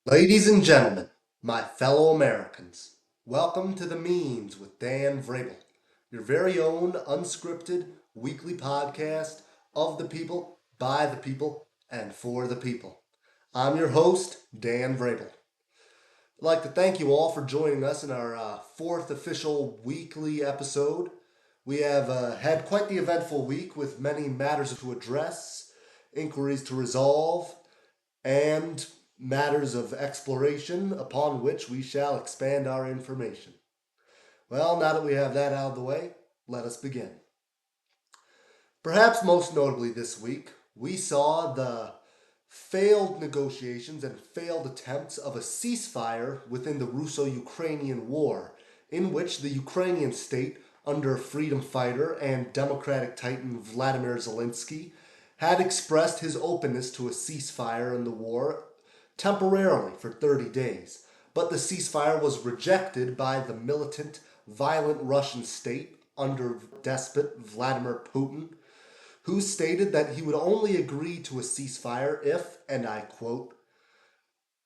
Ladies and gentlemen, my fellow Americans, welcome to the Means with Dan Vrabel, your very own unscripted weekly podcast of the people, by the people, and for the people. I'm your host, Dan Vrabel. I'd like to thank you all for joining us in our fourth official weekly episode. We have had quite the eventful week with many matters to address, inquiries to resolve, and matters of exploration upon which we shall expand our information. Well, now that we have that out of the way, let us begin. Perhaps most notably this week, we saw the failed negotiations and failed attempts of a ceasefire within the Russo Ukrainian War, in which the Ukrainian state, under freedom fighter and democratic titan Vladimir Zelensky, had expressed his openness to a ceasefire in the war temporarily for 30 days. But the ceasefire was rejected by the militant, violent Russian state under despot Vladimir Putin, who stated that he would only agree to a ceasefire if, and I quote,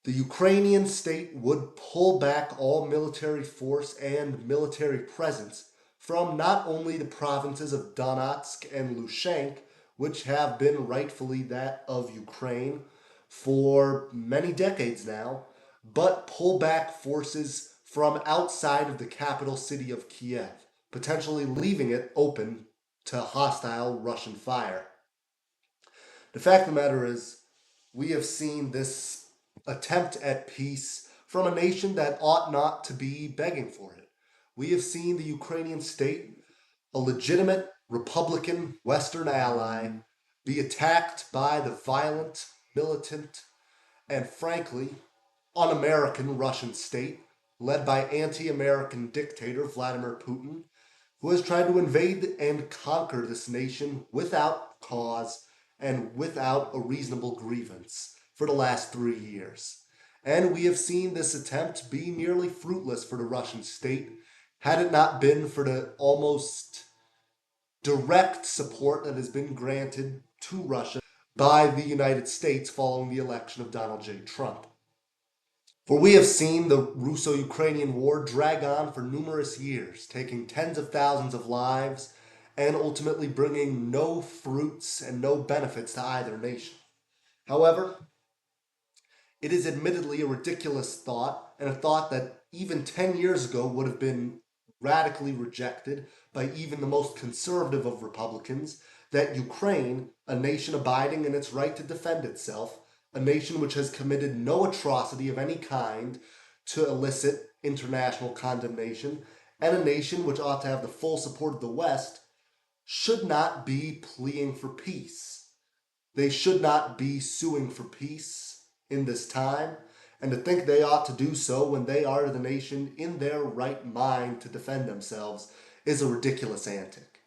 the Ukrainian state would pull back all military force and military presence from not only the provinces of Donetsk and Luhansk, which have been rightfully that of Ukraine for many decades now, but pull back forces from outside of the capital city of Kiev, potentially leaving it open to hostile Russian fire. The fact of the matter is, we have seen this attempt at peace from a nation that ought not to be begging for it. We have seen the Ukrainian state, a legitimate Republican Western ally, be attacked by the violent, militant, and frankly, un American Russian state, led by anti American dictator Vladimir Putin, who has tried to invade and conquer this nation without cause and without a reasonable grievance for the last 3 years. And we have seen this attempt be nearly fruitless for the Russian state had it not been for the almost direct support that has been granted to Russia by the United States following the election of Donald J. Trump. For we have seen the Russo Ukrainian war drag on for numerous years, taking tens of thousands of lives and ultimately bringing no fruits and no benefits to either nation. However, it is admittedly a ridiculous thought, and a thought that even 10 years ago would have been radically rejected by even the most conservative of Republicans, that Ukraine, a nation abiding in its right to defend itself, a nation which has committed no atrocity of any kind to elicit international condemnation, and a nation which ought to have the full support of the West, should not be pleading for peace. They should not be suing for peace in this time, and to think they ought to do so when they are the nation in their right mind to defend themselves is a ridiculous antic.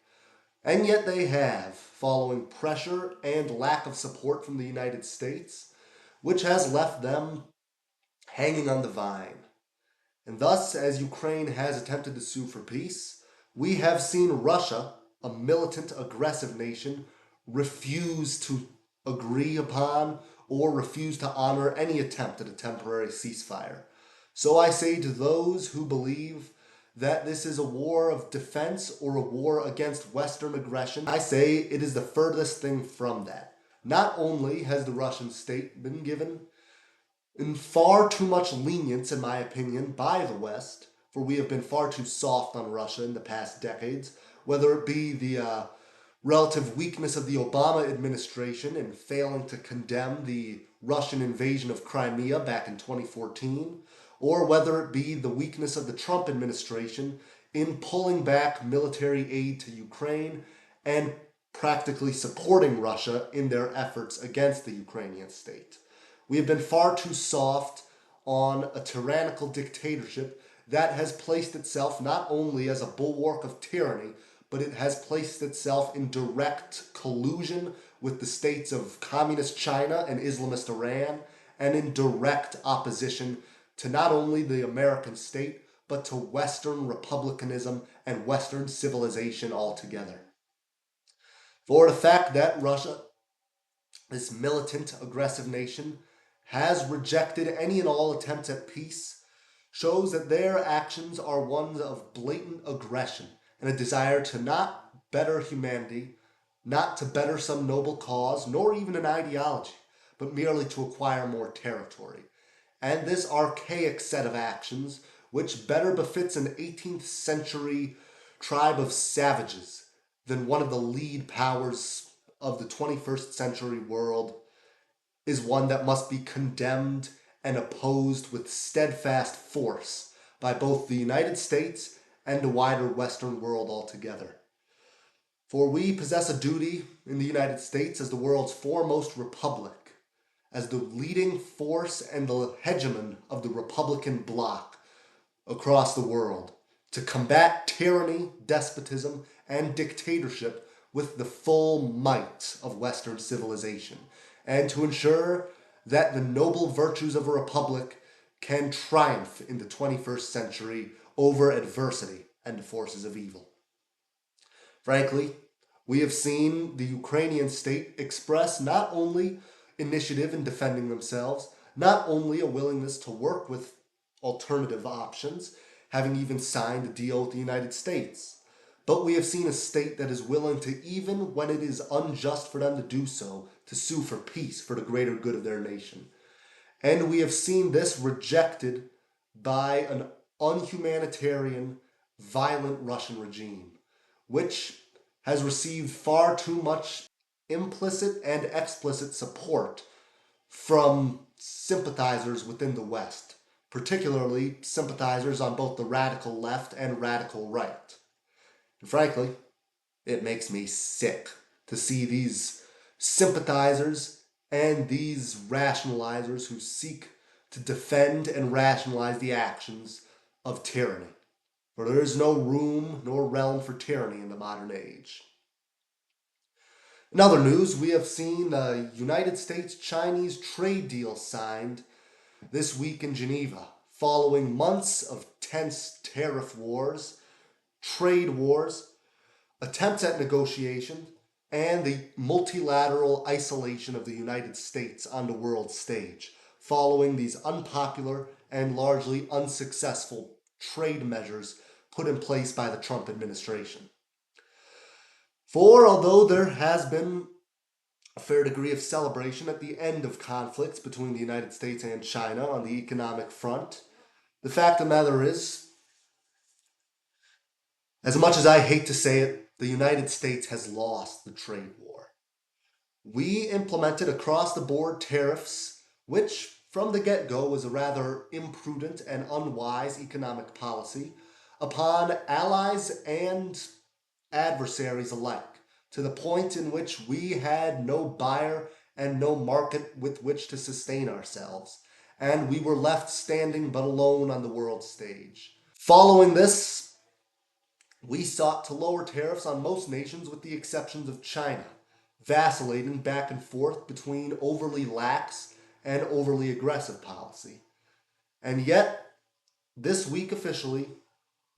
And yet they have, following pressure and lack of support from the United States, which has left them hanging on the vine. And thus, as Ukraine has attempted to sue for peace, we have seen Russia, a militant, aggressive nation, refuse to agree upon or refuse to honor any attempt at a temporary ceasefire. So I say to those who believe that this is a war of defense or a war against Western aggression, I say it is the furthest thing from that. Not only has the Russian state been given in far too much lenience, in my opinion, by the West, for we have been far too soft on Russia in the past decades, whether it be the relative weakness of the Obama administration in failing to condemn the Russian invasion of Crimea back in 2014, or whether it be the weakness of the Trump administration in pulling back military aid to Ukraine and practically supporting Russia in their efforts against the Ukrainian state. We have been far too soft on a tyrannical dictatorship that has placed itself not only as a bulwark of tyranny, but it has placed itself in direct collusion with the states of communist China and Islamist Iran, and in direct opposition to not only the American state, but to Western republicanism and Western civilization altogether. For the fact that Russia, this militant, aggressive nation, has rejected any and all attempts at peace shows that their actions are ones of blatant aggression and a desire to not better humanity, not to better some noble cause, nor even an ideology, but merely to acquire more territory. And this archaic set of actions, which better befits an 18th century tribe of savages than one of the lead powers of the 21st century world, is one that must be condemned and opposed with steadfast force by both the United States and the wider Western world altogether. For we possess a duty in the United States as the world's foremost republic, as the leading force and the hegemon of the Republican bloc across the world, to combat tyranny, despotism, and dictatorship with the full might of Western civilization, and to ensure that the noble virtues of a republic can triumph in the 21st century over adversity and the forces of evil. Frankly, we have seen the Ukrainian state express not only initiative in defending themselves, not only a willingness to work with alternative options, having even signed a deal with the United States, but we have seen a state that is willing to, even when it is unjust for them to do so, to sue for peace for the greater good of their nation. And we have seen this rejected by an unhumanitarian, violent Russian regime, which has received far too much implicit and explicit support from sympathizers within the West, particularly sympathizers on both the radical left and radical right. And frankly, it makes me sick to see these sympathizers and these rationalizers who seek to defend and rationalize the actions of tyranny. For there is no room nor realm for tyranny in the modern age. In other news, we have seen a United States-Chinese trade deal signed this week in Geneva, following months of tense tariff wars, trade wars, attempts at negotiation, and the multilateral isolation of the United States on the world stage, following these unpopular and largely unsuccessful trade measures put in place by the Trump administration. For although there has been a fair degree of celebration at the end of conflicts between the United States and China on the economic front, the fact of the matter is, as much as I hate to say it, the United States has lost the trade war. We implemented across the board tariffs, which from the get go was a rather imprudent and unwise economic policy, upon allies and adversaries alike, to the point in which we had no buyer and no market with which to sustain ourselves, and we were left standing but alone on the world stage. Following this, we sought to lower tariffs on most nations with the exceptions of China, vacillating back and forth between overly lax and overly aggressive policy. And yet, this week officially,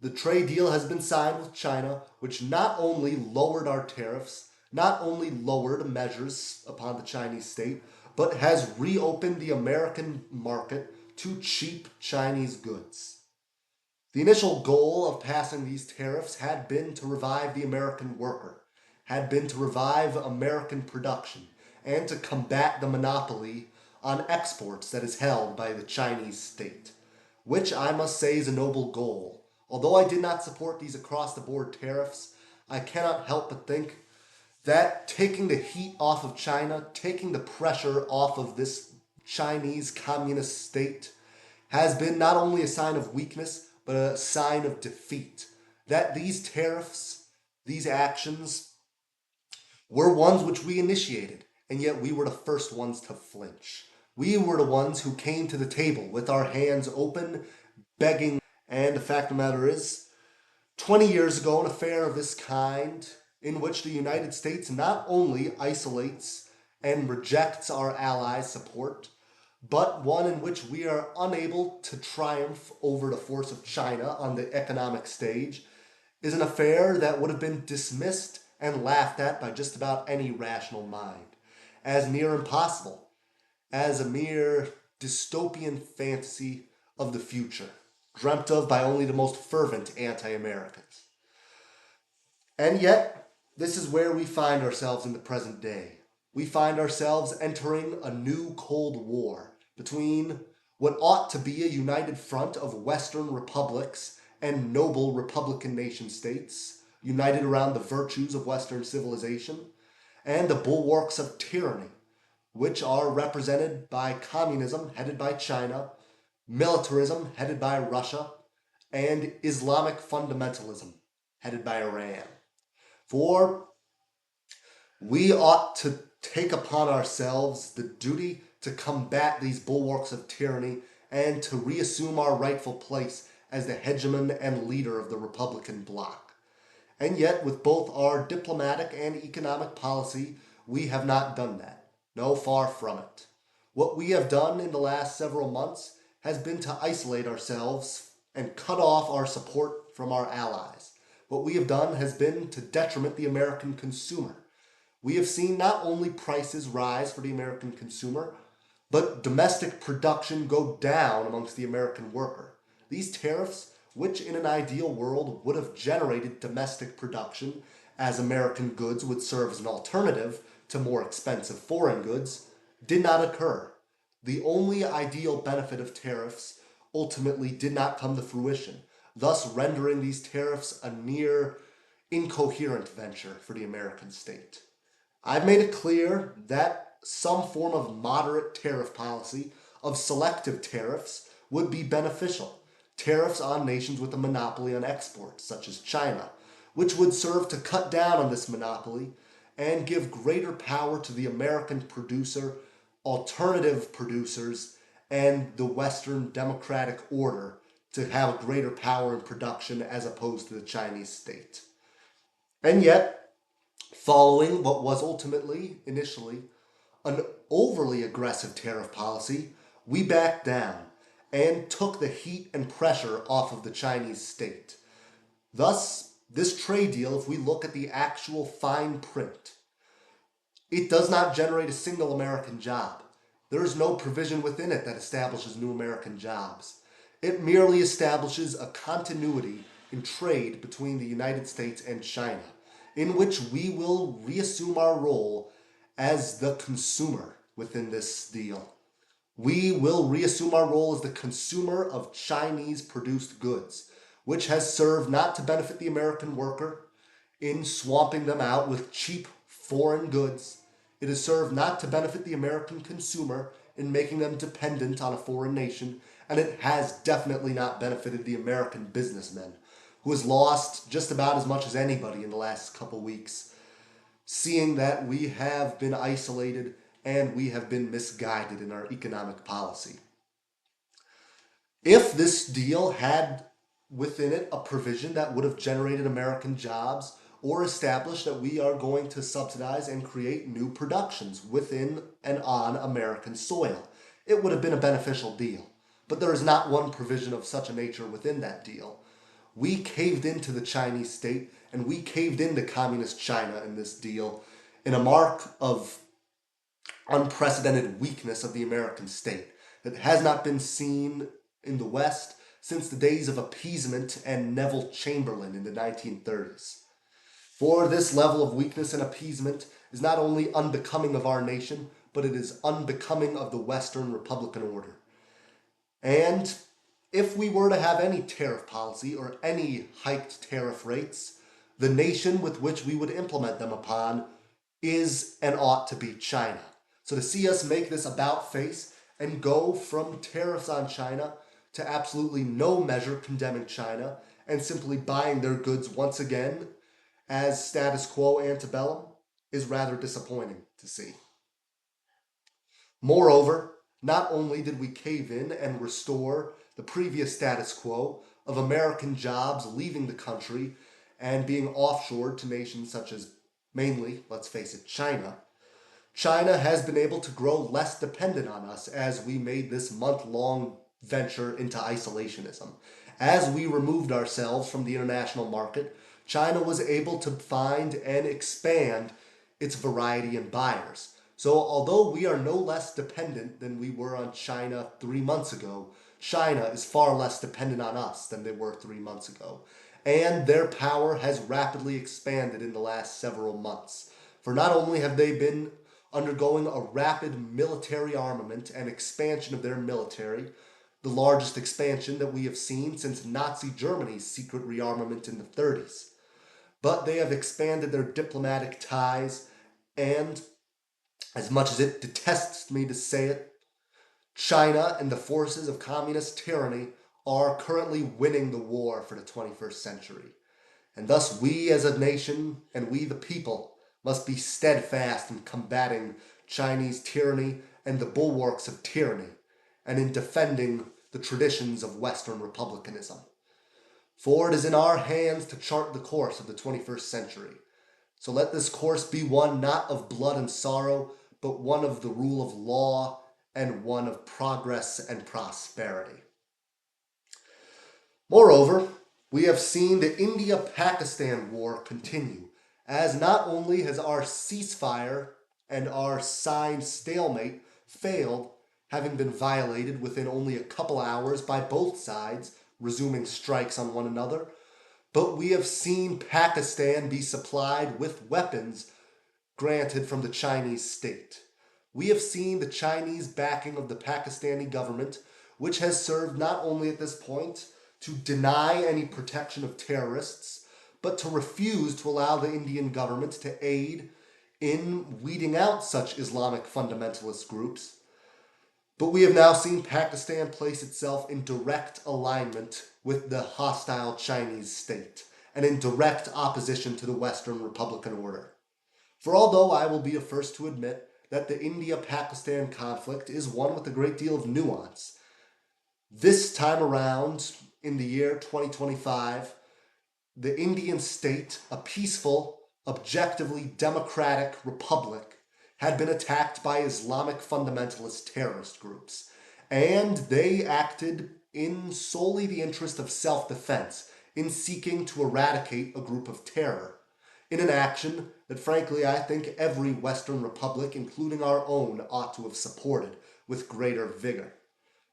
the trade deal has been signed with China, which not only lowered our tariffs, not only lowered measures upon the Chinese state, but has reopened the American market to cheap Chinese goods. The initial goal of passing these tariffs had been to revive the American worker, had been to revive American production, and to combat the monopoly on exports that is held by the Chinese state, which I must say is a noble goal. Although I did not support these across-the-board tariffs, I cannot help but think that taking the heat off of China, taking the pressure off of this Chinese communist state, has been not only a sign of weakness, but a sign of defeat. That these tariffs, these actions, were ones which we initiated, and yet we were the first ones to flinch. We were the ones who came to the table with our hands open, begging. And the fact of the matter is, 20 years ago, an affair of this kind, in which the United States not only isolates and rejects our allies' support, but one in which we are unable to triumph over the force of China on the economic stage, is an affair that would have been dismissed and laughed at by just about any rational mind, as near impossible, as a mere dystopian fantasy of the future, dreamt of by only the most fervent anti Americans. And yet, this is where we find ourselves in the present day. We find ourselves entering a new Cold War between what ought to be a united front of Western republics and noble Republican nation states, united around the virtues of Western civilization, and the bulwarks of tyranny, which are represented by communism headed by China, militarism headed by Russia, and Islamic fundamentalism headed by Iran. For we ought to take upon ourselves the duty to combat these bulwarks of tyranny and to reassume our rightful place as the hegemon and leader of the Republican bloc. And yet, with both our diplomatic and economic policy, we have not done that. No, far from it. What we have done in the last several months has been to isolate ourselves and cut off our support from our allies. What we have done has been to detriment the American consumer. We have seen not only prices rise for the American consumer, but domestic production go down amongst the American worker. These tariffs, which in an ideal world would have generated domestic production, as American goods would serve as an alternative to more expensive foreign goods, did not occur. The only ideal benefit of tariffs ultimately did not come to fruition, thus rendering these tariffs a near incoherent venture for the American state. I've made it clear that some form of moderate tariff policy, of selective tariffs, would be beneficial. Tariffs on nations with a monopoly on exports, such as China, which would serve to cut down on this monopoly and give greater power to the American producer, alternative producers, and the Western democratic order to have a greater power in production as opposed to the Chinese state. And yet, following what was ultimately, initially, an overly aggressive tariff policy, we backed down and took the heat and pressure off of the Chinese state. Thus, this trade deal, if we look at the actual fine print, it does not generate a single American job. There is no provision within it that establishes new American jobs. It merely establishes a continuity in trade between the United States and China, in which we will reassume our role as the consumer within this deal. We will reassume our role as the consumer of Chinese produced goods, which has served not to benefit the American worker in swamping them out with cheap foreign goods. It has served not to benefit the American consumer in making them dependent on a foreign nation, and it has definitely not benefited the American businessman, who has lost just about as much as anybody in the last couple weeks, seeing that we have been isolated and we have been misguided in our economic policy. If this deal had within it a provision that would have generated American jobs or established that we are going to subsidize and create new productions within and on American soil, it would have been a beneficial deal. But there is not one provision of such a nature within that deal. We caved into the Chinese state and we caved into communist China in this deal in a mark of unprecedented weakness of the American state that has not been seen in the West since the days of appeasement and Neville Chamberlain in the 1930s. For this level of weakness and appeasement is not only unbecoming of our nation, but it is unbecoming of the Western Republican order. And if we were to have any tariff policy or any hiked tariff rates, the nation with which we would implement them upon is and ought to be China. So to see us make this about face and go from tariffs on China to absolutely no measure condemning China and simply buying their goods once again as status quo antebellum is rather disappointing to see. Moreover, not only did we cave in and restore the previous status quo of American jobs leaving the country and being offshored to nations such as, mainly, let's face it, China, China has been able to grow less dependent on us as we made this month-long venture into isolationism. As we removed ourselves from the international market, China was able to find and expand its variety in buyers. So, although we are no less dependent than we were on China 3 months ago, China is far less dependent on us than they were 3 months ago. And their power has rapidly expanded in the last several months. For not only have they been undergoing a rapid military armament and expansion of their military, the largest expansion that we have seen since Nazi Germany's secret rearmament in the 30s, but they have expanded their diplomatic ties, and as much as it detests me to say it, China and the forces of communist tyranny are currently winning the war for the 21st century. And thus, we as a nation and we the people must be steadfast in combating Chinese tyranny and the bulwarks of tyranny, and in defending the traditions of Western republicanism. For it is in our hands to chart the course of the 21st century. So let this course be one not of blood and sorrow, but one of the rule of law and one of progress and prosperity. Moreover, we have seen the India-Pakistan war continue, as not only has our ceasefire and our signed stalemate failed, having been violated within only a couple hours by both sides, resuming strikes on one another, but we have seen Pakistan be supplied with weapons granted from the Chinese state. We have seen the Chinese backing of the Pakistani government, which has served not only at this point to deny any protection of terrorists, but to refuse to allow the Indian government to aid in weeding out such Islamic fundamentalist groups. But we have now seen Pakistan place itself in direct alignment with the hostile Chinese state and in direct opposition to the Western Republican order. For although I will be the first to admit that the India-Pakistan conflict is one with a great deal of nuance, this time around, in the year 2025, the Indian state, a peaceful, objectively democratic republic, had been attacked by Islamic fundamentalist terrorist groups, and they acted in solely the interest of self-defense in seeking to eradicate a group of terror, in an action that frankly I think every Western republic, including our own, ought to have supported with greater vigor.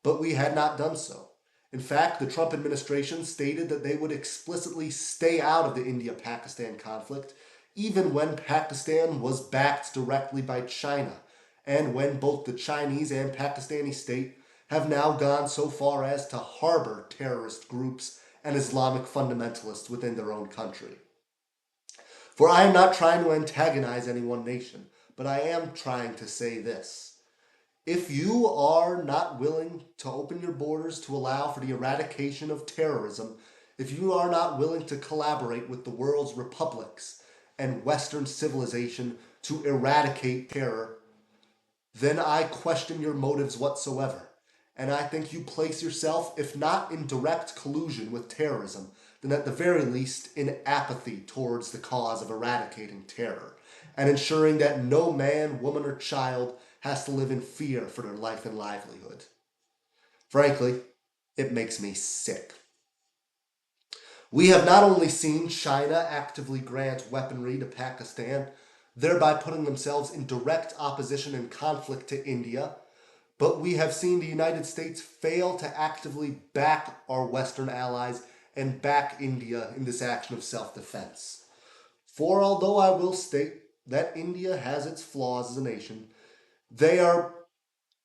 But we had not done so. In fact, the Trump administration stated that they would explicitly stay out of the India-Pakistan conflict, even when Pakistan was backed directly by China, and when both the Chinese and Pakistani state have now gone so far as to harbor terrorist groups and Islamic fundamentalists within their own country. For I am not trying to antagonize any one nation, but I am trying to say this. If you are not willing to open your borders to allow for the eradication of terrorism, if you are not willing to collaborate with the world's republics and Western civilization to eradicate terror, then I question your motives whatsoever. And I think you place yourself, if not in direct collusion with terrorism, then at the very least in apathy towards the cause of eradicating terror and ensuring that no man, woman, or child has to live in fear for their life and livelihood. Frankly, it makes me sick. We have not only seen China actively grant weaponry to Pakistan, thereby putting themselves in direct opposition and conflict to India, but we have seen the United States fail to actively back our Western allies and back India in this action of self-defense. For although I will state that India has its flaws as a nation, they are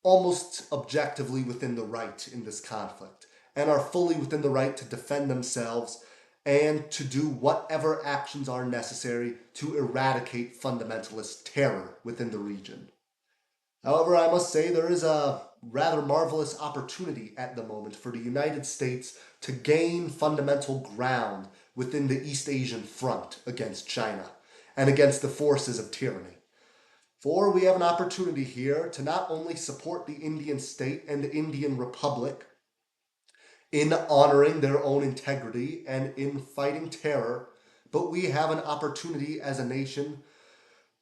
almost objectively within the right in this conflict and are fully within the right to defend themselves and to do whatever actions are necessary to eradicate fundamentalist terror within the region. However, I must say there is a rather marvelous opportunity at the moment for the United States to gain fundamental ground within the East Asian front against China and against the forces of tyranny. For we have an opportunity here to not only support the Indian state and the Indian Republic in honoring their own integrity and in fighting terror, but we have an opportunity as a nation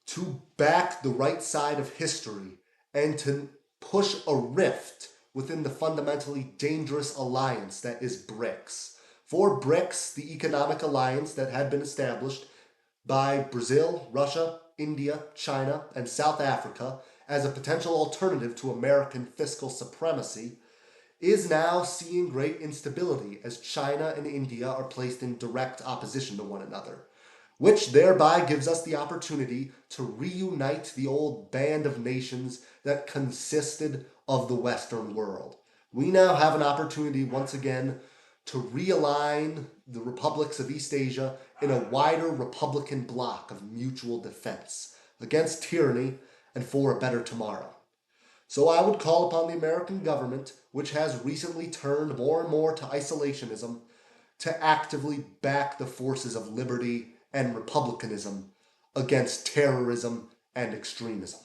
to back the right side of history and to push a rift within the fundamentally dangerous alliance that is BRICS. For BRICS, the economic alliance that had been established by Brazil, Russia, India, China, and South Africa, as a potential alternative to American fiscal supremacy, is now seeing great instability as China and India are placed in direct opposition to one another, which thereby gives us the opportunity to reunite the old band of nations that consisted of the Western world. We now have an opportunity once again to realign the republics of East Asia in a wider republican bloc of mutual defense against tyranny and for a better tomorrow. So I would call upon the American government, which has recently turned more and more to isolationism, to actively back the forces of liberty and republicanism against terrorism and extremism.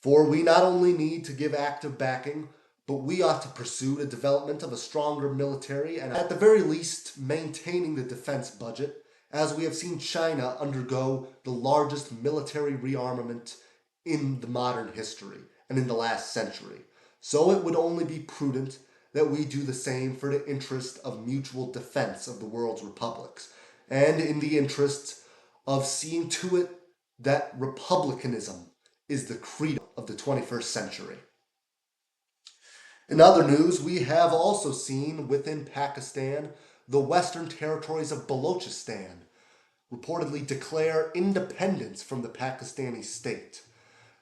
For we not only need to give active backing, but we ought to pursue the development of a stronger military and, at the very least, maintaining the defense budget, as we have seen China undergo the largest military rearmament in the modern history and in the last century. So it would only be prudent that we do the same for the interest of mutual defense of the world's republics, and in the interests of seeing to it that republicanism is the credo of the 21st century. In other news, we have also seen within Pakistan the western territories of Balochistan reportedly declare independence from the Pakistani state.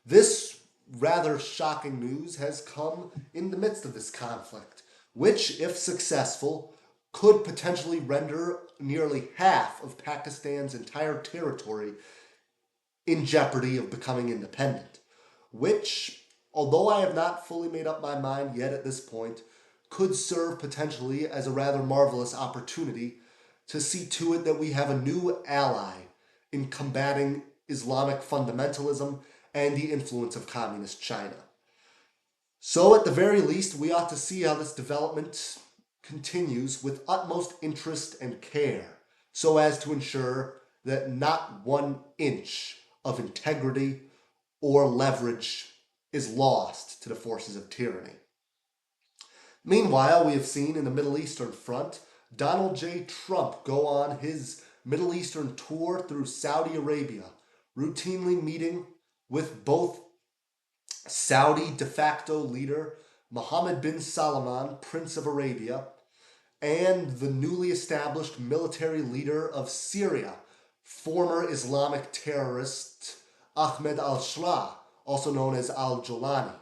This rather shocking news has come in the midst of this conflict, which, if successful, could potentially render nearly half of Pakistan's entire territory in jeopardy of becoming independent, which, although I have not fully made up my mind yet at this point, could serve potentially as a rather marvelous opportunity to see to it that we have a new ally in combating Islamic fundamentalism and the influence of communist China. So, at the very least, we ought to see how this development continues with utmost interest and care, so as to ensure that not 1 inch of integrity or leverage is lost to the forces of tyranny. Meanwhile, we have seen in the Middle Eastern front Donald J. Trump go on his Middle Eastern tour through Saudi Arabia, routinely meeting with both Saudi de facto leader Mohammed bin Salman, Prince of Arabia, and the newly established military leader of Syria, former Islamic terrorist Ahmed al-Shra, also known as al-Jolani.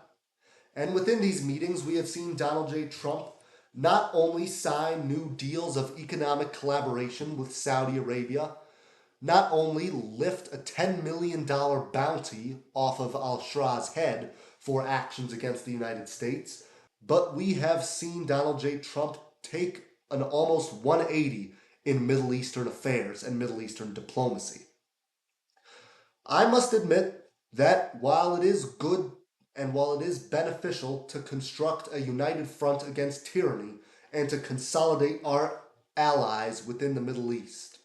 And within these meetings, we have seen Donald J. Trump not only sign new deals of economic collaboration with Saudi Arabia, not only lift a $10 million bounty off of al-Shra's head for actions against the United States, but we have seen Donald J. Trump take an almost 180 in Middle Eastern affairs and Middle Eastern diplomacy. I must admit that while it is good and while it is beneficial to construct a united front against tyranny and to consolidate our allies within the Middle East,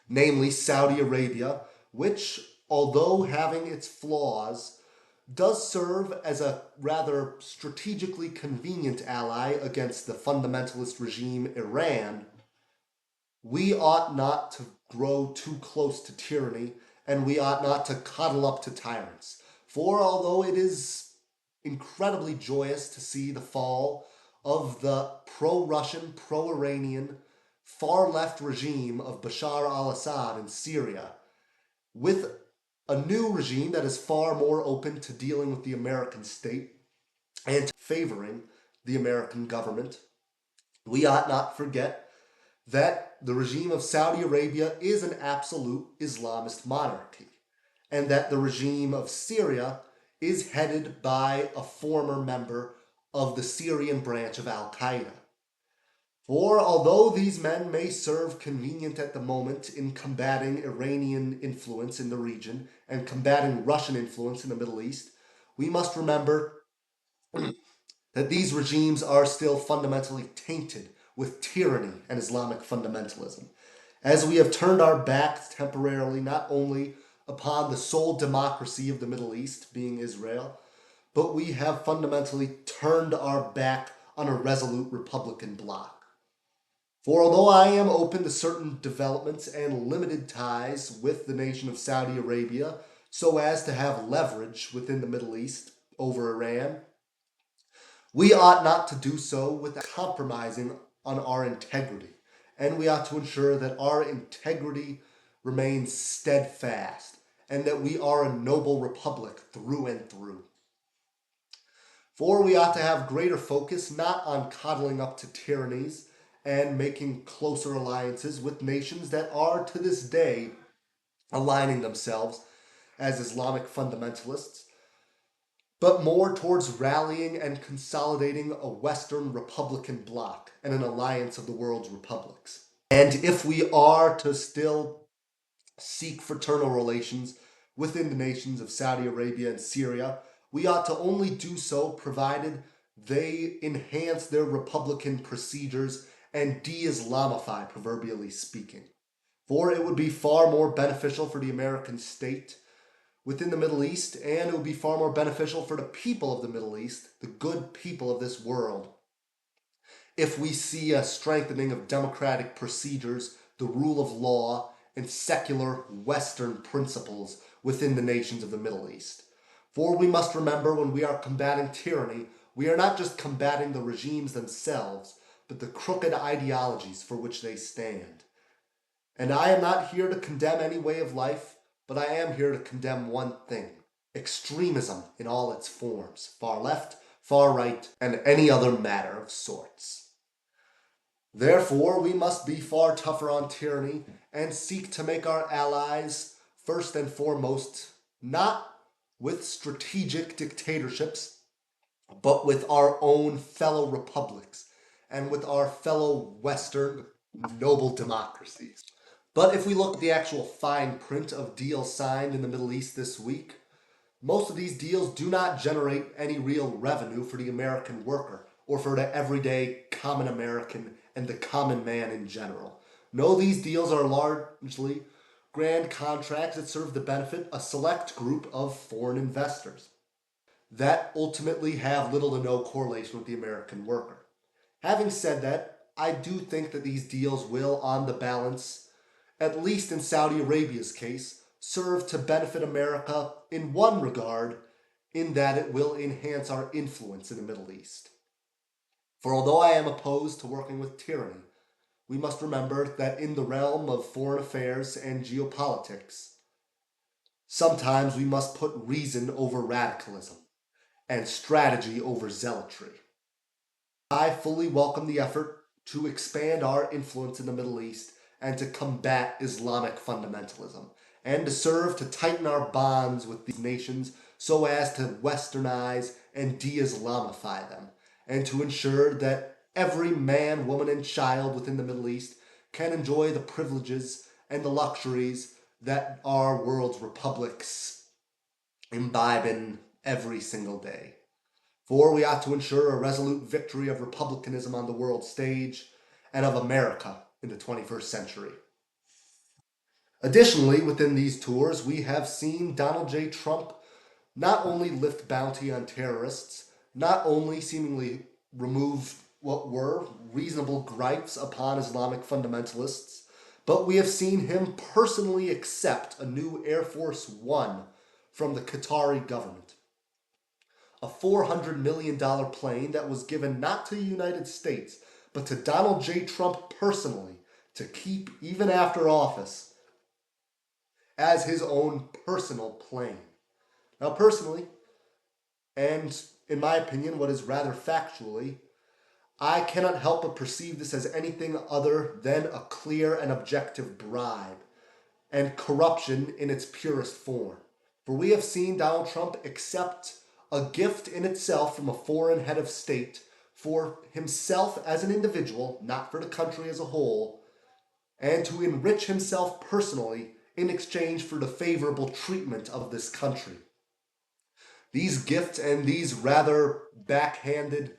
namely Saudi Arabia, which, although having its flaws, does serve as a rather strategically convenient ally against the fundamentalist regime Iran, we ought not to grow too close to tyranny, and we ought not to cuddle up to tyrants. For although it is incredibly joyous to see the fall of the pro-Russian, pro-Iranian, far-left regime of Bashar al-Assad in Syria, with a new regime that is far more open to dealing with the American state and favoring the American government, we ought not forget that the regime of Saudi Arabia is an absolute Islamist monarchy, and that the regime of Syria is headed by a former member of the Syrian branch of Al-Qaeda. For although these men may serve convenient at the moment in combating Iranian influence in the region and combating Russian influence in the Middle East, we must remember that these regimes are still fundamentally tainted with tyranny and Islamic fundamentalism, as we have turned our backs temporarily not only upon the sole democracy of the Middle East, being Israel, but we have fundamentally turned our back on a resolute Republican bloc. For although I am open to certain developments and limited ties with the nation of Saudi Arabia so as to have leverage within the Middle East over Iran, we ought not to do so without compromising on our integrity. And we ought to ensure that our integrity remains steadfast and that we are a noble republic through and through. For we ought to have greater focus not on coddling up to tyrannies and making closer alliances with nations that are to this day aligning themselves as Islamic fundamentalists, but more towards rallying and consolidating a Western Republican bloc and an alliance of the world's republics. And if we are to still seek fraternal relations within the nations of Saudi Arabia and Syria, we ought to only do so provided they enhance their republican procedures and de-Islamify, proverbially speaking. For it would be far more beneficial for the American state within the Middle East, and it would be far more beneficial for the people of the Middle East, the good people of this world, if we see a strengthening of democratic procedures, the rule of law, and secular Western principles within the nations of the Middle East. For we must remember, when we are combating tyranny, we are not just combating the regimes themselves, but the crooked ideologies for which they stand. And I am not here to condemn any way of life, but I am here to condemn one thing: extremism in all its forms, far left, far right, and any other matter of sorts. Therefore, we must be far tougher on tyranny and seek to make our allies, first and foremost, not with strategic dictatorships, but with our own fellow republics and with our fellow Western noble democracies. But if we look at the actual fine print of deals signed in the Middle East this week, most of these deals do not generate any real revenue for the American worker or for the everyday common American and the common man in general. No, these deals are largely grand contracts that serve to benefit a select group of foreign investors that ultimately have little to no correlation with the American worker. Having said that, I do think that these deals will, on the balance, at least in Saudi Arabia's case, serve to benefit America in one regard, in that it will enhance our influence in the Middle East. For although I am opposed to working with tyranny, we must remember that in the realm of foreign affairs and geopolitics, sometimes we must put reason over radicalism and strategy over zealotry. I fully welcome the effort to expand our influence in the Middle East and to combat Islamic fundamentalism, and to serve to tighten our bonds with these nations so as to westernize and de-Islamify them, and to ensure that every man, woman, and child within the Middle East can enjoy the privileges and the luxuries that our world's republics imbibe in every single day. For we ought to ensure a resolute victory of republicanism on the world stage and of America in the 21st century. Additionally, within these tours, we have seen Donald J. Trump not only lift bounty on terrorists, not only seemingly remove what were reasonable gripes upon Islamic fundamentalists, but we have seen him personally accept a new Air Force One from the Qatari government. A $400 million plane that was given not to the United States, but to Donald J. Trump personally to keep even after office as his own personal plane. Now, personally, and in my opinion, what is rather factually, I cannot help but perceive this as anything other than a clear and objective bribe and corruption in its purest form. For we have seen Donald Trump accept a gift in itself from a foreign head of state for himself as an individual, not for the country as a whole, and to enrich himself personally in exchange for the favorable treatment of this country. These gifts and these rather backhanded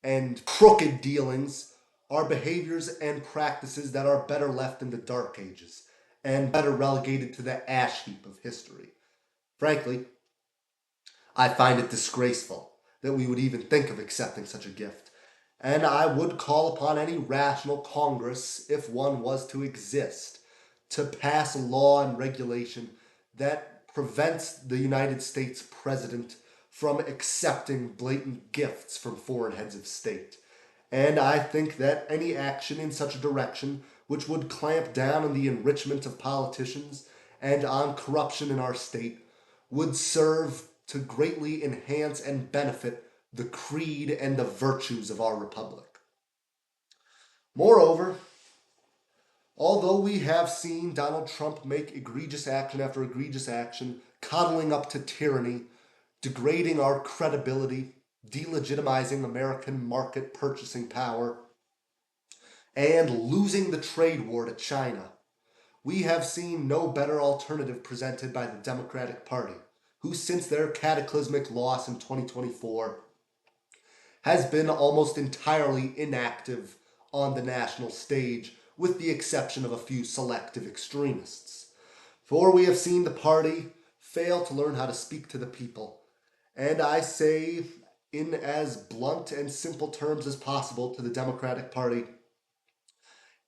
and crooked dealings are behaviors and practices that are better left in the dark ages and better relegated to the ash heap of history. Frankly, I find it disgraceful that we would even think of accepting such a gift, and I would call upon any rational Congress, if one was to exist, to pass a law and regulation that prevents the United States president from accepting blatant gifts from foreign heads of state. And I think that any action in such a direction, which would clamp down on the enrichment of politicians and on corruption in our state, would serve to greatly enhance and benefit the creed and the virtues of our republic. Moreover, although we have seen Donald Trump make egregious action after egregious action, coddling up to tyranny, degrading our credibility, delegitimizing American market purchasing power, and losing the trade war to China, we have seen no better alternative presented by the Democratic Party, who since their cataclysmic loss in 2024 has been almost entirely inactive on the national stage, with the exception of a few selective extremists. For we have seen the party fail to learn how to speak to the people, and I say in as blunt and simple terms as possible to the Democratic Party,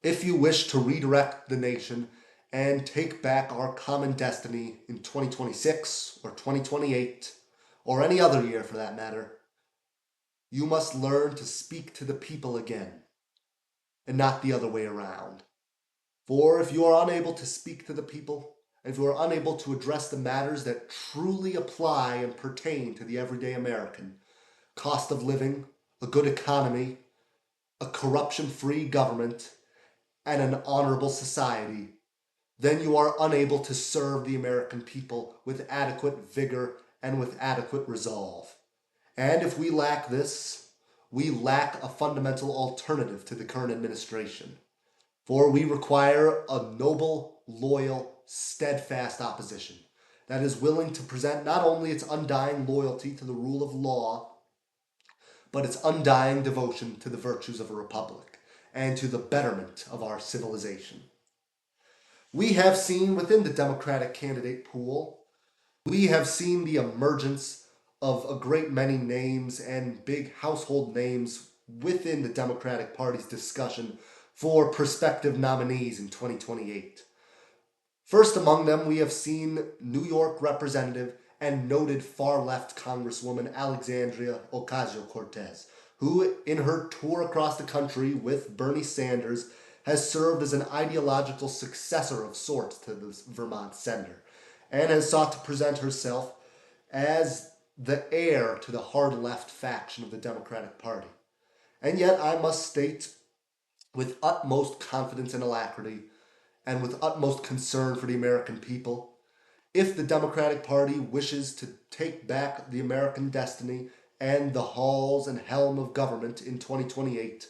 if you wish to redirect the nation and take back our common destiny in 2026 or 2028, or any other year for that matter, you must learn to speak to the people again, and not the other way around. For if you are unable to speak to the people, and if you are unable to address the matters that truly apply and pertain to the everyday American, cost of living, a good economy, a corruption-free government, and an honorable society, then you are unable to serve the American people with adequate vigor and with adequate resolve. And if we lack this, we lack a fundamental alternative to the current administration. For we require a noble, loyal, steadfast opposition that is willing to present not only its undying loyalty to the rule of law, but its undying devotion to the virtues of a republic and to the betterment of our civilization. We have seen within the Democratic candidate pool, we have seen the emergence of a great many names and big household names within the Democratic Party's discussion for prospective nominees in 2028. First among them, we have seen New York Representative and noted far-left Congresswoman Alexandria Ocasio-Cortez, who, in her tour across the country with Bernie Sanders, has served as an ideological successor of sorts to the Vermont senator, and has sought to present herself as the heir to the hard-left faction of the Democratic Party. And yet, I must state with utmost confidence and alacrity, and with utmost concern for the American people, if the Democratic Party wishes to take back the American destiny and the halls and helm of government in 2028,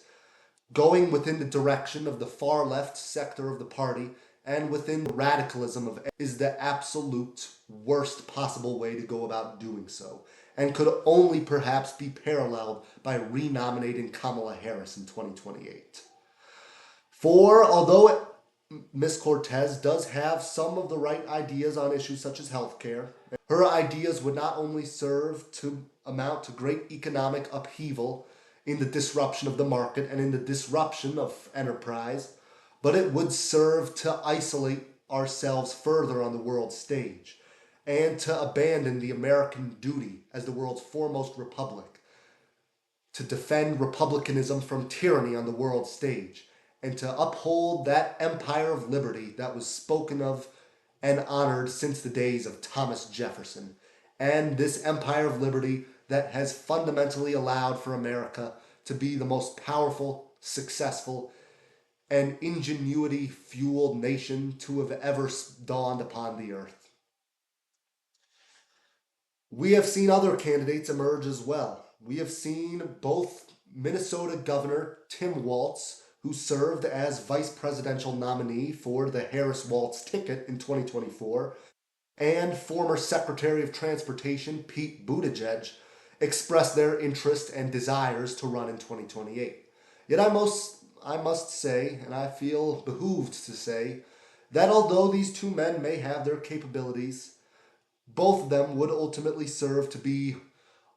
going within the direction of the far left sector of the party and within the radicalism of is the absolute worst possible way to go about doing so, and could only perhaps be paralleled by renominating Kamala Harris in 2028. For although Ms. Cortez does have some of the right ideas on issues such as healthcare, her ideas would not only serve to amount to great economic upheaval in the disruption of the market and in the disruption of enterprise, but it would serve to isolate ourselves further on the world stage and to abandon the American duty as the world's foremost republic, to defend republicanism from tyranny on the world stage, and to uphold that empire of liberty that was spoken of and honored since the days of Thomas Jefferson, and this empire of liberty that has fundamentally allowed for America to be the most powerful, successful, and ingenuity-fueled nation to have ever dawned upon the earth. We have seen other candidates emerge as well. We have seen both Minnesota Governor Tim Walz, who served as vice presidential nominee for the Harris-Walz ticket in 2024, and former Secretary of Transportation Pete Buttigieg express their interest and desires to run in 2028. Yet I must say, and I feel behooved to say, that although these two men may have their capabilities, both of them would ultimately serve to be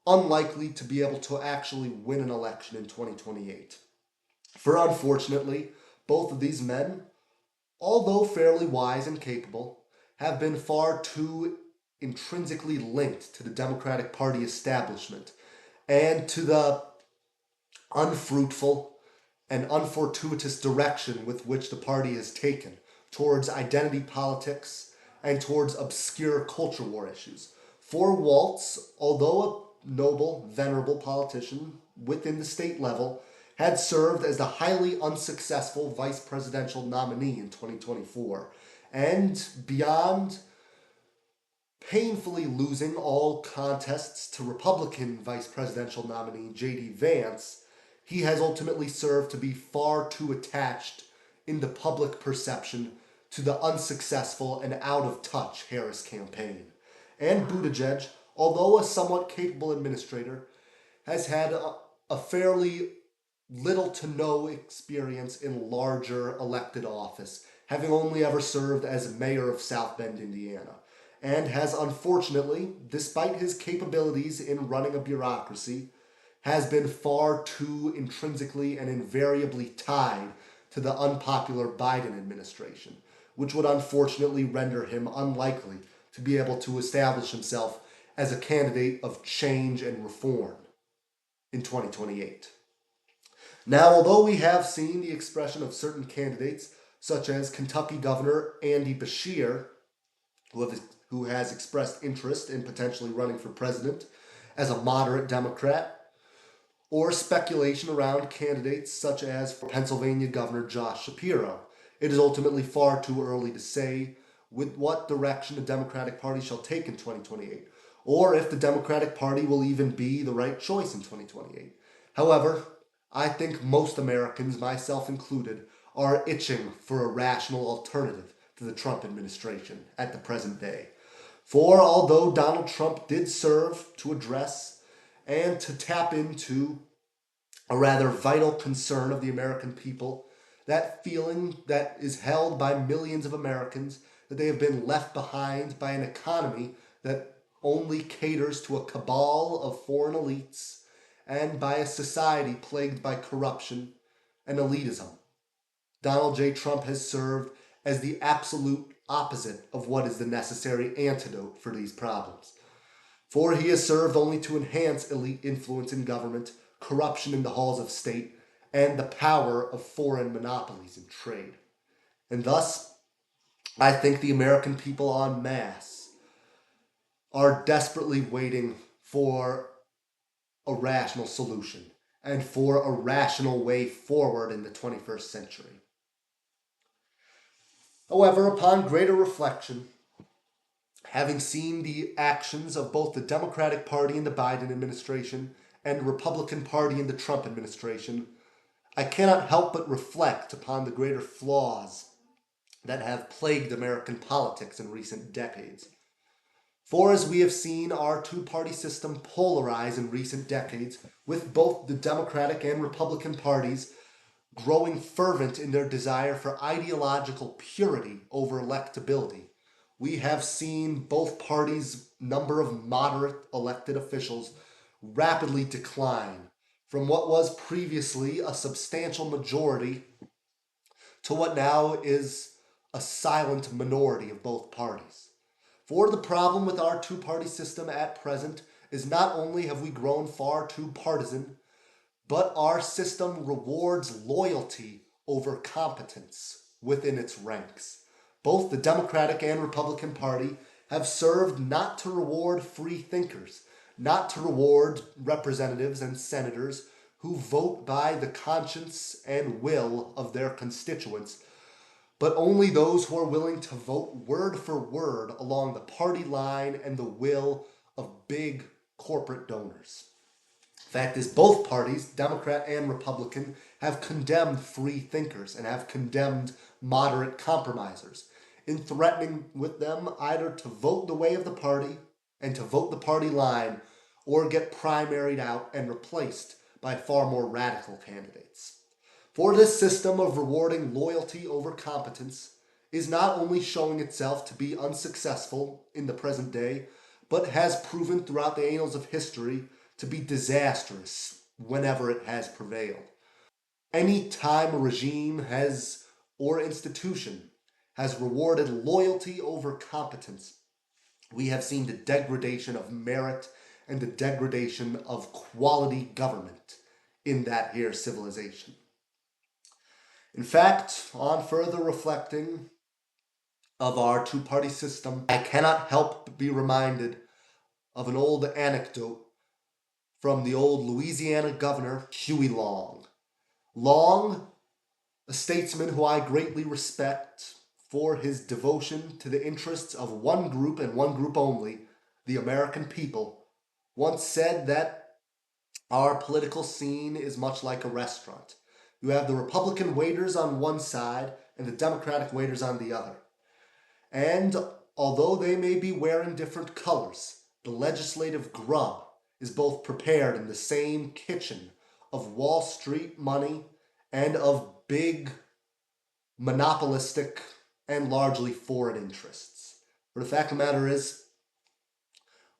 unlikely to be able to actually win an election in 2028. For unfortunately, both of these men, although fairly wise and capable, have been far too intrinsically linked to the Democratic Party establishment and to the unfruitful and unfortuitous direction with which the party has taken towards identity politics and towards obscure culture war issues. For Waltz, although a noble, venerable politician within the state level, had served as the highly unsuccessful vice presidential nominee in 2024. And beyond painfully losing all contests to Republican vice presidential nominee J.D. Vance, he has ultimately served to be far too attached in the public perception to the unsuccessful and out of touch Harris campaign. And Buttigieg, although a somewhat capable administrator, has had a fairly little to no experience in larger elected office, having only ever served as mayor of South Bend, Indiana, and has unfortunately, despite his capabilities in running a bureaucracy, has been far too intrinsically and invariably tied to the unpopular Biden administration, which would unfortunately render him unlikely to be able to establish himself as a candidate of change and reform in 2028. Now, although we have seen the expression of certain candidates, such as Kentucky Governor Andy Beshear, who has expressed interest in potentially running for president as a moderate Democrat, or speculation around candidates such as Pennsylvania Governor Josh Shapiro, it is ultimately far too early to say with what direction the Democratic Party shall take in 2028, or if the Democratic Party will even be the right choice in 2028. However, I think most Americans, myself included, are itching for a rational alternative to the Trump administration at the present day. For although Donald Trump did serve to address and to tap into a rather vital concern of the American people, that feeling that is held by millions of Americans that they have been left behind by an economy that only caters to a cabal of foreign elites and by a society plagued by corruption and elitism. Donald J. Trump has served as the absolute opposite of what is the necessary antidote for these problems. For he has served only to enhance elite influence in government, corruption in the halls of state, and the power of foreign monopolies in trade. And thus, I think the American people en masse are desperately waiting for a rational solution and for a rational way forward in the 21st century. However, upon greater reflection, having seen the actions of both the Democratic Party in the Biden administration and the Republican Party in the Trump administration, I cannot help but reflect upon the greater flaws that have plagued American politics in recent decades. For as we have seen our two-party system polarize in recent decades, with both the Democratic and Republican parties growing fervent in their desire for ideological purity over electability, we have seen both parties' number of moderate elected officials rapidly decline from what was previously a substantial majority to what now is a silent minority of both parties. For the problem with our two-party system at present is not only have we grown far too partisan, but our system rewards loyalty over competence within its ranks. Both the Democratic and Republican Party have served not to reward free thinkers, not to reward representatives and senators who vote by the conscience and will of their constituents, but only those who are willing to vote word for word along the party line and the will of big corporate donors. Fact is, both parties, Democrat and Republican, have condemned free thinkers and have condemned moderate compromisers in threatening with them either to vote the way of the party and to vote the party line or get primaried out and replaced by far more radical candidates. For this system of rewarding loyalty over competence is not only showing itself to be unsuccessful in the present day, but has proven throughout the annals of history to be disastrous whenever it has prevailed. Any time a regime has or institution has rewarded loyalty over competence We have seen the degradation of merit and the degradation of quality government in that here civilization. In fact, on further reflecting of our two-party system, I cannot help but be reminded of an old anecdote from the old Louisiana governor, Huey Long. Long, a statesman who I greatly respect for his devotion to the interests of one group and one group only, the American people, once said that our political scene is much like a restaurant. You have the Republican waiters on one side and the Democratic waiters on the other. And although they may be wearing different colors, the legislative grub is both prepared in the same kitchen of Wall Street money and of big monopolistic and largely foreign interests. But the fact of the matter is,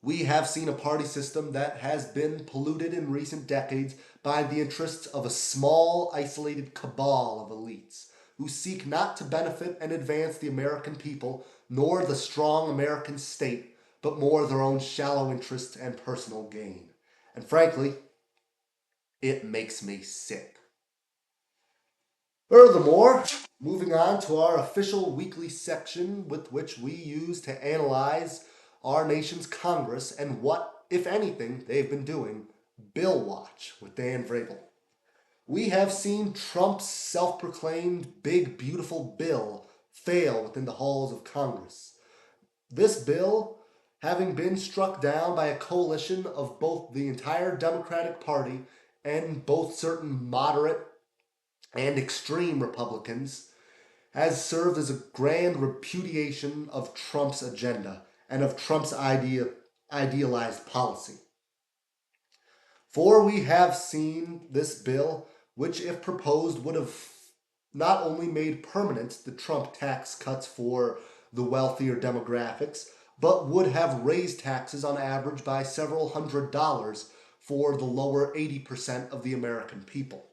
we have seen a party system that has been polluted in recent decades by the interests of a small, isolated cabal of elites who seek not to benefit and advance the American people nor the strong American state, but more their own shallow interests and personal gain. And frankly, it makes me sick. Furthermore, moving on to our official weekly section with which we use to analyze our nation's Congress and what, if anything, they've been doing, Bill Watch with Dan Vrabel. We have seen Trump's self-proclaimed big beautiful bill fail within the halls of Congress. This bill, having been struck down by a coalition of both the entire Democratic Party and both certain moderate and extreme Republicans, has served as a grand repudiation of Trump's agenda and of Trump's idealized policy. For we have seen this bill, which, if proposed, would have not only made permanent the Trump tax cuts for the wealthier demographics, but would have raised taxes on average by several $100s for the lower 80% of the American people.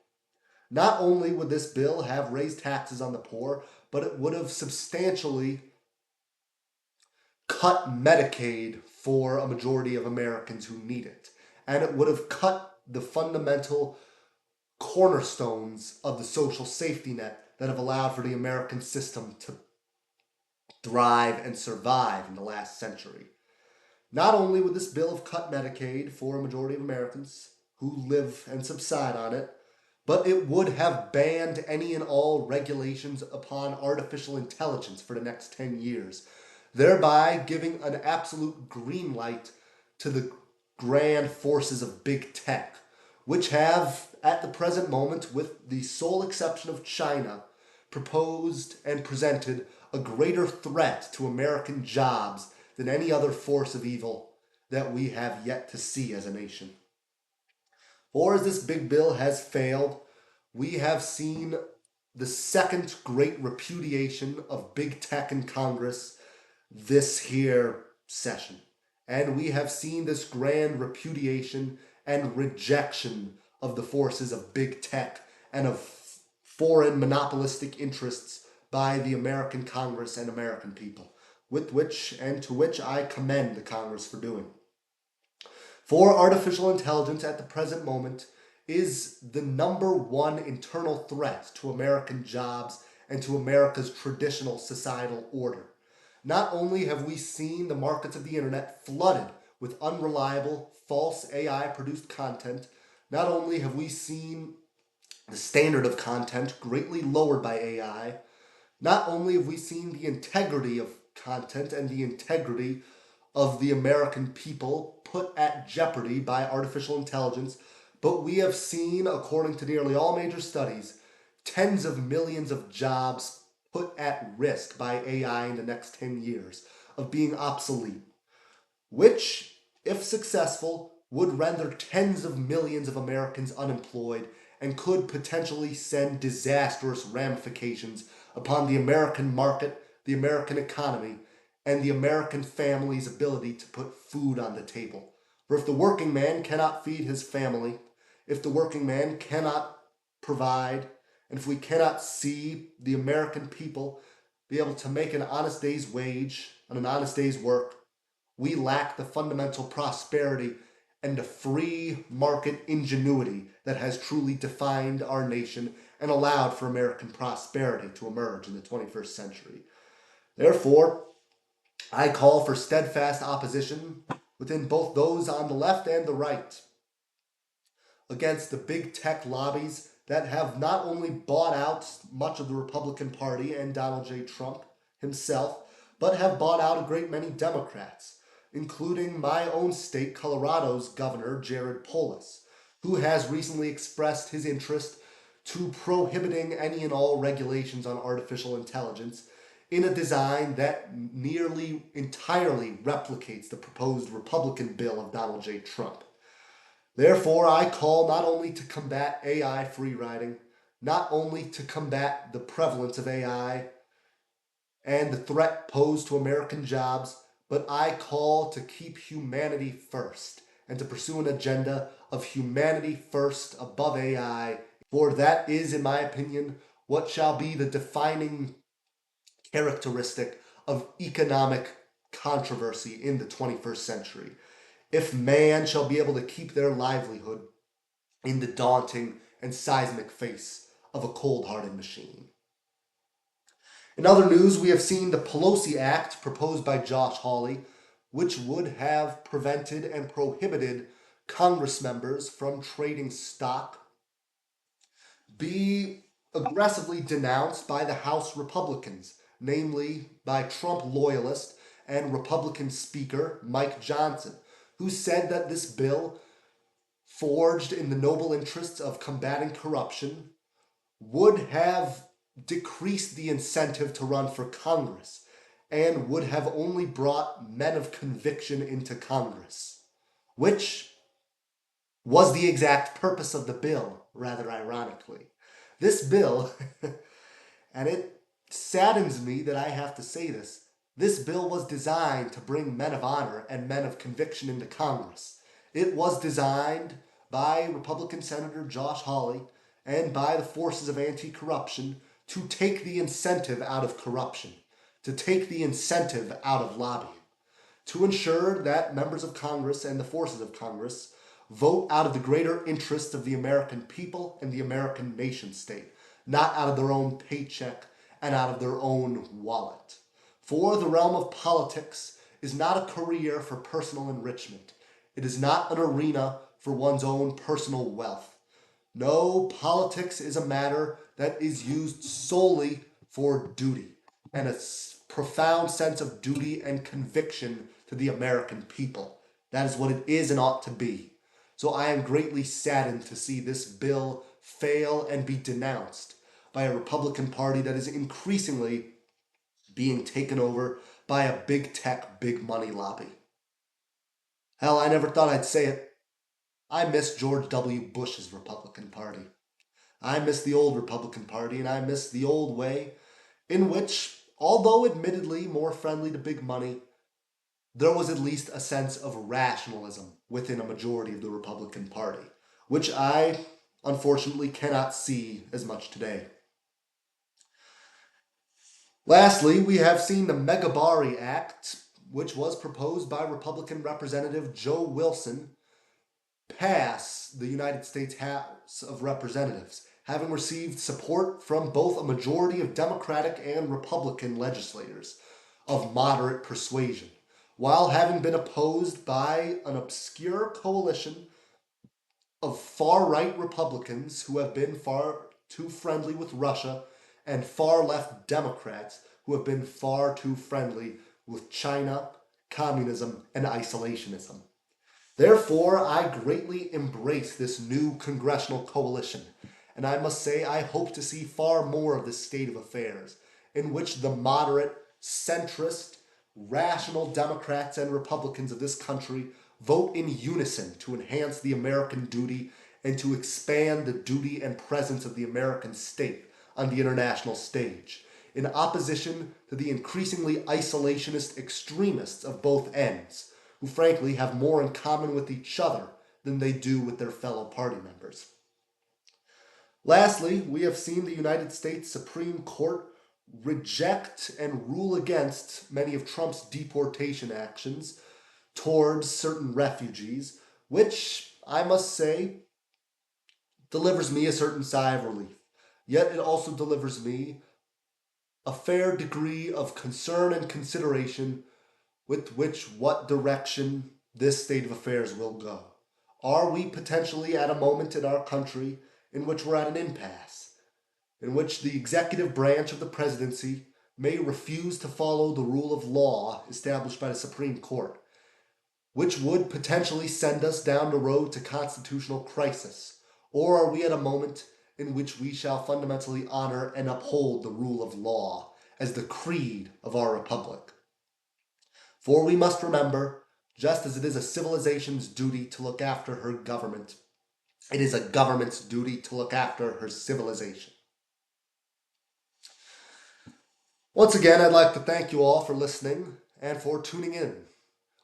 Not only would this bill have raised taxes on the poor, but it would have substantially cut Medicaid for a majority of Americans who need it. And it would have cut the fundamental cornerstones of the social safety net that have allowed for the American system to thrive and survive in the last century. Not only would this bill have cut Medicaid for a majority of Americans who live and subside on it, but it would have banned any and all regulations upon artificial intelligence for the next 10 years, thereby giving an absolute green light to the grand forces of big tech, which have, at the present moment, with the sole exception of China, proposed and presented a greater threat to American jobs than any other force of evil that we have yet to see as a nation. For as this big bill has failed, we have seen the second great repudiation of big tech in Congress this here session. And we have seen this grand repudiation and rejection of the forces of big tech and of foreign monopolistic interests by the American Congress and American people, with which and to which I commend the Congress for doing. For artificial intelligence at the present moment is the number one internal threat to American jobs and to America's traditional societal order. Not only have we seen the markets of the internet flooded with unreliable, false AI-produced content, not only have we seen the standard of content greatly lowered by AI, not only have we seen the integrity of content and the integrity of the American people put at jeopardy by artificial intelligence, but we have seen, according to nearly all major studies, tens of millions of jobs put at risk by AI in the next 10 years of being obsolete, which, if successful, would render tens of millions of Americans unemployed and could potentially send disastrous ramifications upon the American market, the American economy, and the American family's ability to put food on the table. For if the working man cannot feed his family, if the working man cannot provide, and if we cannot see the American people be able to make an honest day's wage and an honest day's work, we lack the fundamental prosperity and the free market ingenuity that has truly defined our nation and allowed for American prosperity to emerge in the 21st century. Therefore, I call for steadfast opposition within both those on the left and the right against the big tech lobbies that have not only bought out much of the Republican Party and Donald J. Trump himself, but have bought out a great many Democrats, including my own state, Colorado's Governor Jared Polis, who has recently expressed his interest to prohibiting any and all regulations on artificial intelligence in a design that nearly entirely replicates the proposed Republican bill of Donald J. Trump. Therefore, I call not only to combat AI free riding, not only to combat the prevalence of AI and the threat posed to American jobs, but I call to keep humanity first and to pursue an agenda of humanity first above AI, for that is, in my opinion, what shall be the defining characteristic of economic controversy in the 21st century. If man shall be able to keep their livelihood in the daunting and seismic face of a cold-hearted machine. In other news, we have seen the Pelosi Act proposed by Josh Hawley, which would have prevented and prohibited Congress members from trading stock, be aggressively denounced by the House Republicans, namely by Trump loyalist and Republican Speaker Mike Johnson, who said that this bill, forged in the noble interests of combating corruption, would have decreased the incentive to run for Congress and would have only brought men of conviction into Congress, which was the exact purpose of the bill, rather ironically. This bill, and it saddens me that I have to say this bill was designed to bring men of honor and men of conviction into Congress. It was designed by Republican Senator Josh Hawley and by the forces of anti-corruption to take the incentive out of corruption, to take the incentive out of lobbying, to ensure that members of Congress and the forces of Congress vote out of the greater interests of the American people and the American nation state, not out of their own paycheck and out of their own wallet. For the realm of politics is not a career for personal enrichment. It is not an arena for one's own personal wealth. No, politics is a matter that is used solely for duty and a profound sense of duty and conviction to the American people. That is what it is and ought to be. So I am greatly saddened to see this bill fail and be denounced by a Republican Party that is increasingly being taken over by a big tech, big money lobby. Hell, I never thought I'd say it. I miss George W. Bush's Republican Party. I miss the old Republican Party, and I miss the old way in which, although admittedly more friendly to big money, there was at least a sense of rationalism within a majority of the Republican Party, which I unfortunately cannot see as much today. Lastly, we have seen the Megabari Act, which was proposed by Republican Representative Joe Wilson, pass the United States House of Representatives, having received support from both a majority of Democratic and Republican legislators of moderate persuasion, while having been opposed by an obscure coalition of far-right Republicans who have been far too friendly with Russia and far-left Democrats who have been far too friendly with China, communism, and isolationism. Therefore, I greatly embrace this new congressional coalition, and I must say I hope to see far more of this state of affairs, in which the moderate, centrist, rational Democrats and Republicans of this country vote in unison to enhance the American duty and to expand the duty and presence of the American state on the international stage, in opposition to the increasingly isolationist extremists of both ends, who frankly have more in common with each other than they do with their fellow party members. Lastly, we have seen the United States Supreme Court reject and rule against many of Trump's deportation actions, towards certain refugees, which I must say delivers me a certain sigh of relief. Yet it also delivers me a fair degree of concern and consideration with what direction this state of affairs will go. Are we potentially at a moment in our country in which we're at an impasse, in which the executive branch of the presidency may refuse to follow the rule of law established by the Supreme Court, which would potentially send us down the road to constitutional crisis? Or are we at a moment in which we shall fundamentally honor and uphold the rule of law as the creed of our republic? For we must remember, just as it is a civilization's duty to look after her government, it is a government's duty to look after her civilization. Once again, I'd like to thank you all for listening and for tuning in.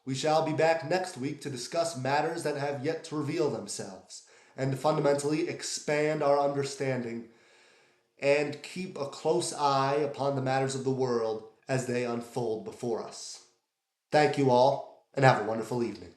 We shall be back next week to discuss matters that have yet to reveal themselves and to fundamentally expand our understanding and keep a close eye upon the matters of the world as they unfold before us. Thank you all, and have a wonderful evening.